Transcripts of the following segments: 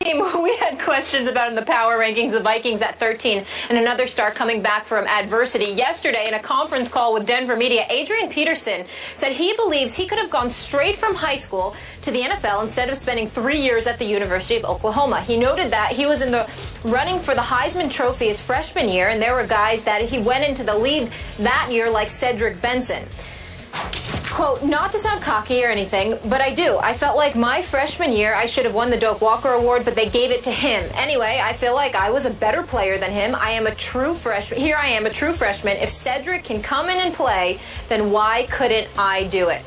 We had questions about in the power rankings, the Vikings at 13, and another star coming back from adversity. Yesterday, in a conference call with Denver media, Adrian Peterson said he believes he could have gone straight from high school to the NFL instead of spending 3 years at the University of Oklahoma. He noted that he was in the running for the Heisman Trophy his freshman year, and there were guys that he went into the league that year like Cedric Benson. Quote, not to sound cocky or anything, but I do. I felt like my freshman year I should have won the Doak Walker Award, but they gave it to him. Anyway, I feel like I was a better player than him. I am a true freshman. Here I am, a true freshman. If Cedric can come in and play, then why couldn't I do it?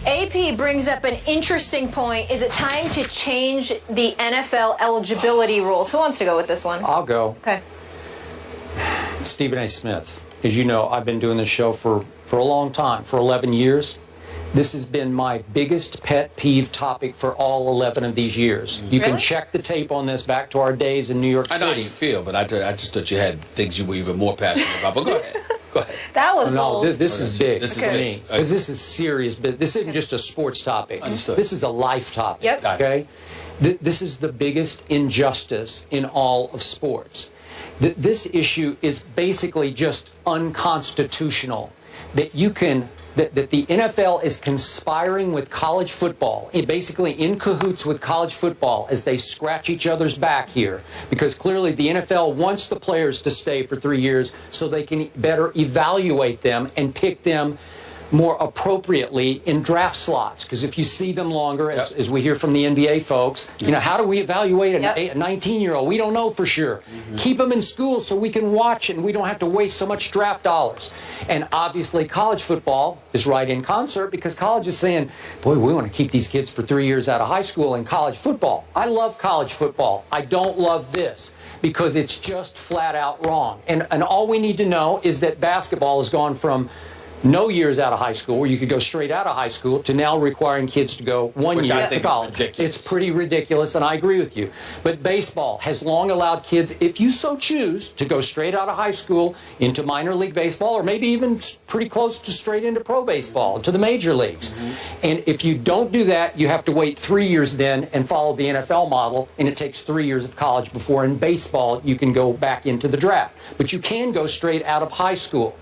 AP brings up an interesting point. Is it time to change the NFL eligibility rules? Who wants to go with this one? I'll go. Okay. Stephen A. Smith. As you know, I've been doing this show for a long time, for 11 years. This has been my biggest pet peeve topic for all 11 of these years. You can check the tape on this back to our days in New York City. I know how you feel, but I just thought you had things you were even more passionate about. But go ahead. Go ahead. That was bold. No, this is big this for me. Because this is serious. But this isn't just a sports topic. Understood. This is a life topic. Yep. Okay? This is the biggest injustice in all of sports. This issue is basically just unconstitutional. That the NFL is conspiring with college football, basically in cahoots with college football as they scratch each other's back here. Because clearly the NFL wants the players to stay for 3 years so they can better evaluate them and pick them more appropriately in draft slots. Because if you see them longer, as we hear from the NBA folks, you know, how do we evaluate a 19-year-old? We don't know for sure. Keep them in school so we can watch it and we don't have to waste so much draft dollars. And obviously college football is right in concert because college is saying, boy, we want to keep these kids for 3 years out of high school in college football. I love college football. I don't love this because it's just flat out wrong. And all we need to know is that basketball has gone from no years out of high school, where you could go straight out of high school, to now requiring kids to go 1 year to college. It's pretty ridiculous, and I agree with you. But baseball has long allowed kids, if you so choose, to go straight out of high school into minor league baseball, or maybe even pretty close to straight into pro baseball, to the major leagues. And if you don't do that, you have to wait 3 years then and follow the NFL model, and it takes 3 years of college before in baseball you can go back into the draft. But you can go straight out of high school.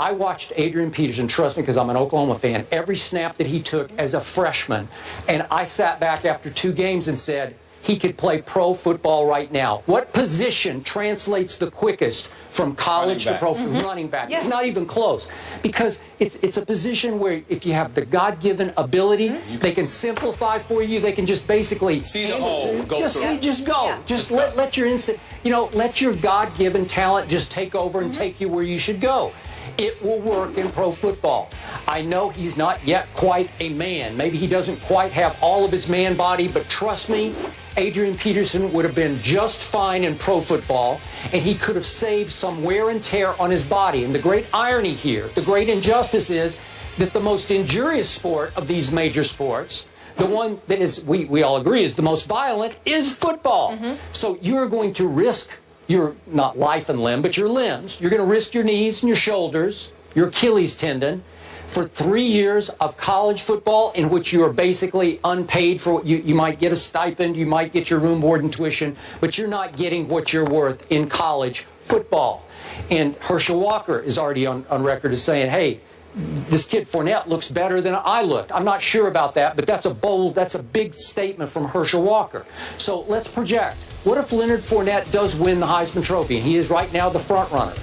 I watched Adrian Peterson, trust me, because I'm an Oklahoma fan, every snap that he took as a freshman. And I sat back after 2 games and said, he could play pro football right now. What position translates the quickest from college to pro? Running back. It's not even close. Because it's a position where if you have the God-given ability, they can simplify for you. They can just basically see the hole. Just go. Just let your instinct, let your God-given talent just take over and take you where you should go. It will work in pro football. I know he's not yet quite a man. Maybe he doesn't quite have all of his man body, but trust me, Adrian Peterson would have been just fine in pro football, and he could have saved some wear and tear on his body. And the great irony here, the great injustice is that the most injurious sport of these major sports, the one that is, we all agree, is the most violent, is football. So you're going to risk your, not life and limb, but your limbs. You're going to risk your knees and your shoulders, your Achilles tendon, for 3 years of college football in which you are basically unpaid for what you might get a stipend, you might get your room, board, and tuition, but you're not getting what you're worth in college football. And Herschel Walker is already on record as saying, hey, this kid Fournette looks better than I looked. I'm not sure about that, but that's a big statement from Herschel Walker. So let's project. What if Leonard Fournette does win the Heisman Trophy, and he is right now the front runner?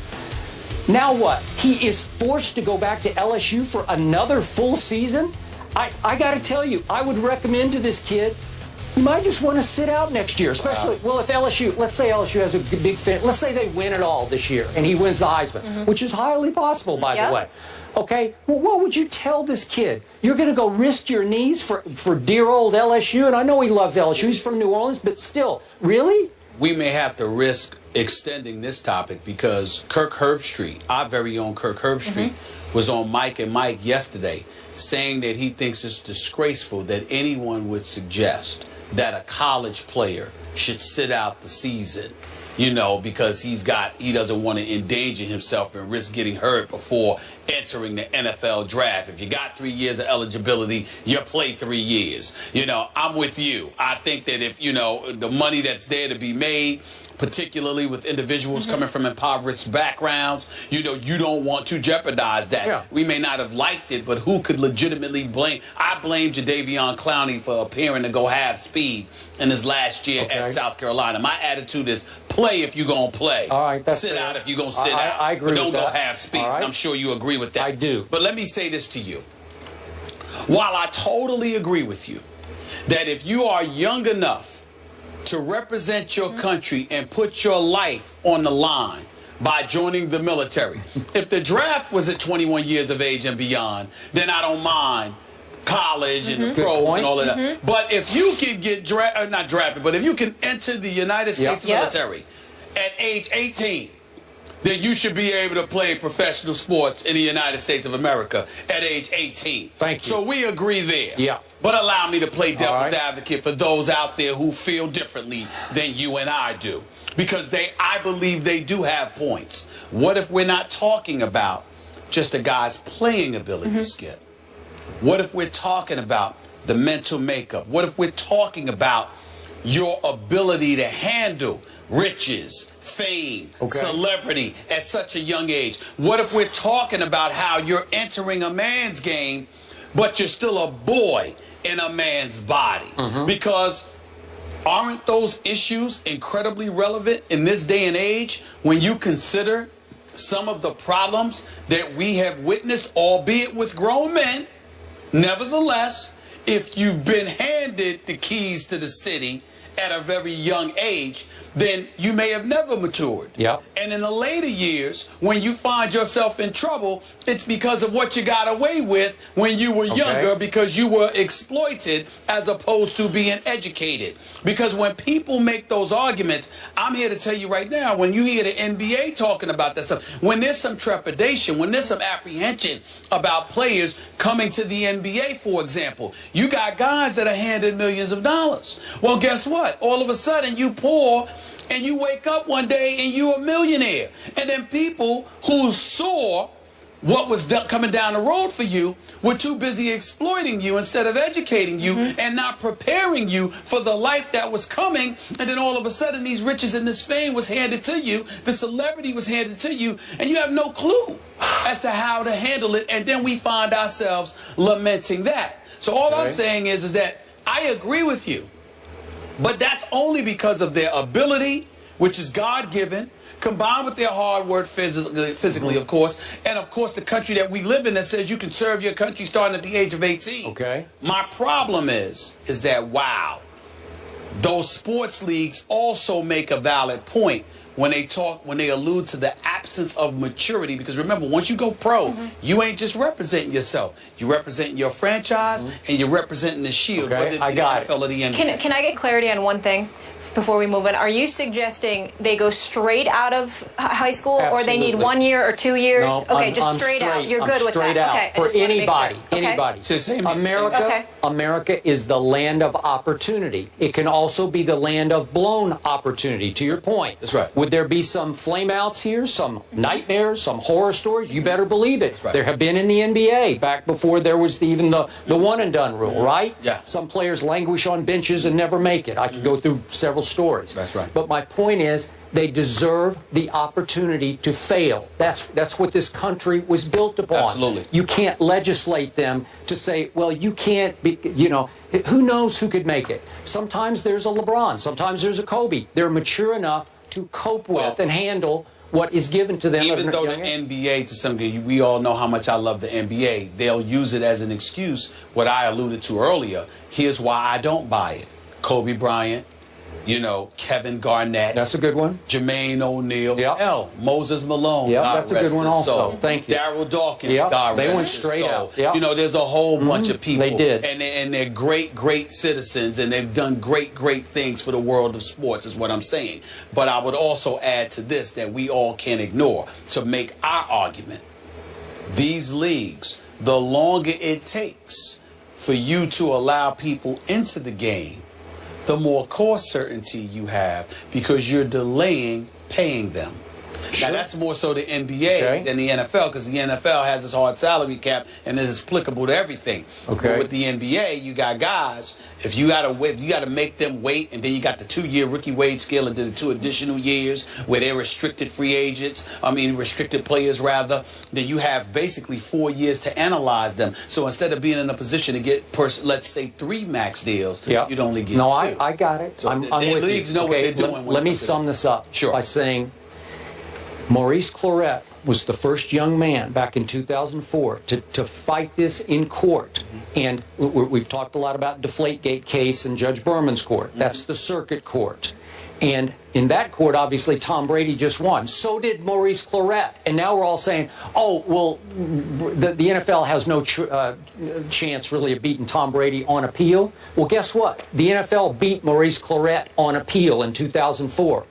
Now what? He is forced to go back to LSU for another full season? I got to tell you, I would recommend to this kid, you might just want to sit out next year, especially, well, if LSU, let's say LSU has a big fan, let's say they win it all this year, and he wins the Heisman, which is highly possible, by the way. Okay, well, what would you tell this kid? You're going to go risk your knees for dear old LSU? And I know he loves LSU. He's from New Orleans, but still, really? We may have to risk extending this topic because Kirk Herbstreit, our very own Kirk Herbstreit, was on Mike and Mike yesterday saying that he thinks it's disgraceful that anyone would suggest that a college player should sit out the season you know, because he doesn't want to endanger himself and risk getting hurt before entering the NFL draft. If you got 3 years of eligibility, you play 3 years. You know, I'm with you. I think that if, you know, the money that's there to be made, particularly with individuals coming from impoverished backgrounds, you know, you don't want to jeopardize that. Yeah. We may not have liked it, but who could legitimately blame? I blame Jadeveon Clowney for appearing to go half speed in his last year at South Carolina. My attitude is play if you're going to play. All right, that's sit fair. out if you're going to sit out. I agree but don't with go that. half speed. All right. I'm sure you agree with that. I do. But let me say this to you. While I totally agree with you that if you are young enough to represent your country and put your life on the line by joining the military. If the draft was at 21 years of age and beyond, then I don't mind college and the pros and all of that. But if you can get not drafted, but if you can enter the United States military at age 18, then you should be able to play professional sports in the United States of America at age 18. Thank you. So we agree there. Yeah. But allow me to play devil's advocate for those out there who feel differently than you and I do. Because I believe they do have points. What if we're not talking about just a guy's playing ability, Skip? What if we're talking about the mental makeup? What if we're talking about your ability to handle riches, fame, celebrity at such a young age? What if we're talking about how you're entering a man's game, but you're still a boy in a man's body? Because aren't those issues incredibly relevant in this day and age when you consider some of the problems that we have witnessed, albeit with grown men? Nevertheless, if you've been handed the keys to the city at a very young age, then you may have never matured. Yep. And in the later years, when you find yourself in trouble, it's because of what you got away with when you were younger, because you were exploited as opposed to being educated. Because when people make those arguments, I'm here to tell you right now, when you hear the NBA talking about that stuff, when there's some trepidation, when there's some apprehension about players coming to the NBA, for example, you got guys that are handed millions of dollars. Well, guess what? All of a sudden, you poor, and you wake up one day and you're a millionaire. And then people who saw what was coming down the road for you were too busy exploiting you instead of educating you and not preparing you for the life that was coming. And then all of a sudden these riches and this fame was handed to you, the celebrity was handed to you, and you have no clue as to how to handle it. And then we find ourselves lamenting that. So all I'm saying is that I agree with you. But that's only because of their ability, which is God-given, combined with their hard work physically, of course, and, of course, the country that we live in that says you can serve your country starting at the age of 18. Okay. My problem is that, wow, those sports leagues also make a valid point when they allude to the absence of maturity. Because remember, once you go pro, you ain't just representing yourself. You're representing your franchise and you're representing the shield, whether it be the NFL or the NBA. Can I get clarity on one thing before we move on? Are you suggesting they go straight out of high school, or they need 1 year or 2 years? No, okay, just straight out. You're good with that. Out. Okay, For anybody, anybody. America, America is the land of opportunity. It can also be the land of blown opportunity, to your point. That's right. Would there be some flameouts here, some nightmares, some horror stories? You better believe it. Right. There have been in the NBA, back before there was even the one-and-done rule, right? Yeah. Some players languish on benches and never make it. I could go through several stories. That's right. But my point is, they deserve the opportunity to fail. That's what this country was built upon. Absolutely. You can't legislate them to say, well, you can't be, you know, who knows who could make it? Sometimes there's a LeBron, sometimes there's a Kobe. They're mature enough to cope with and handle what is given to them. Even though the NBA, to some degree, we all know how much I love the NBA, they'll use it as an excuse, what I alluded to earlier. Here's why I don't buy it. Kobe Bryant, you know, Kevin Garnett. That's a good one. Jermaine O'Neal. Yep. Moses Malone. Yep, God that's a good one also. Soul. Thank you. Daryl Dawkins. Yep. God They rest went his straight soul. out. Yep. You know, there's a whole bunch of people. They did. And they're great, great citizens, and they've done great, great things for the world of sports, is what I'm saying. But I would also add to this that we all can't ignore to make our argument. These leagues, the longer it takes for you to allow people into the game, the more cost certainty you have because you're delaying paying them. Sure. Now, that's more so the NBA than the NFL because the NFL has this hard salary cap and it is applicable to everything. Okay. But with the NBA, you got guys, if you gotta wait, you gotta make them wait, and then you got the 2-year rookie wage scale and then the 2 additional years where they're restricted free agents, restricted players rather, then you have basically 4 years to analyze them. So instead of being in a position to get, let's say, 3 max deals, you'd only get 2. No, I got it. So I'm the with leagues you. know what they're doing. Let me sum this up by saying Maurice Clarett was the first young man back in 2004 to fight this in court. And we've talked a lot about Deflategate case in Judge Berman's court. That's the circuit court. And in that court, obviously, Tom Brady just won. So did Maurice Clarett. And now we're all saying, oh, well, the NFL has no chance really of beating Tom Brady on appeal. Well, guess what? The NFL beat Maurice Clarett on appeal in 2004.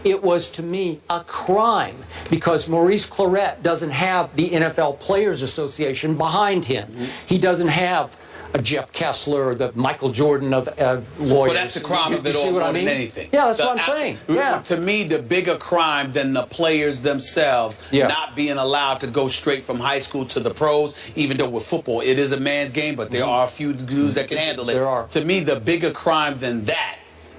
It was, to me, a crime because Maurice Clarett doesn't have the NFL Players Association behind him. He doesn't have a Jeff Kessler, the Michael Jordan of lawyers. Well, that's the crime of it all more than anything. Yeah, that's what I'm saying. Yeah. To me, the bigger crime than the players themselves not being allowed to go straight from high school to the pros, even though with football, it is a man's game, but there are a few dudes that can handle it. There are. To me, the bigger crime than that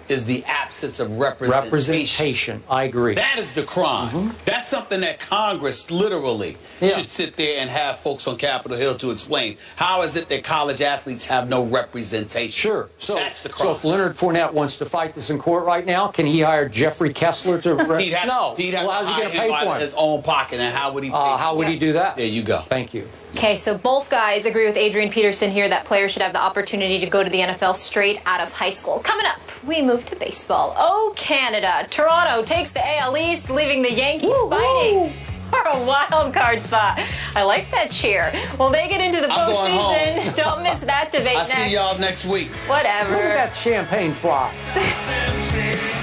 is the absence of representation. I agree. That is the crime. That's something that Congress literally should sit there and have folks on Capitol Hill to explain. How is it that college athletes have no representation? Sure. So that's the crime. So if Leonard Fournette wants to fight this in court right now, can he hire Jeffrey Kessler to? He'd have no. He'd have how's to he going to hire pay him for out of his own pocket, and how would he? How would he do that? There you go. Thank you. Okay, so both guys agree with Adrian Peterson here that players should have the opportunity to go to the NFL straight out of high school. Coming up, we move to baseball. Oh, Canada. Toronto takes the AL East, leaving the Yankees fighting for a wild card spot. I like that cheer. Well, they get into the postseason. Don't miss that debate next. I'll see y'all next week. Whatever. Look at that champagne floss.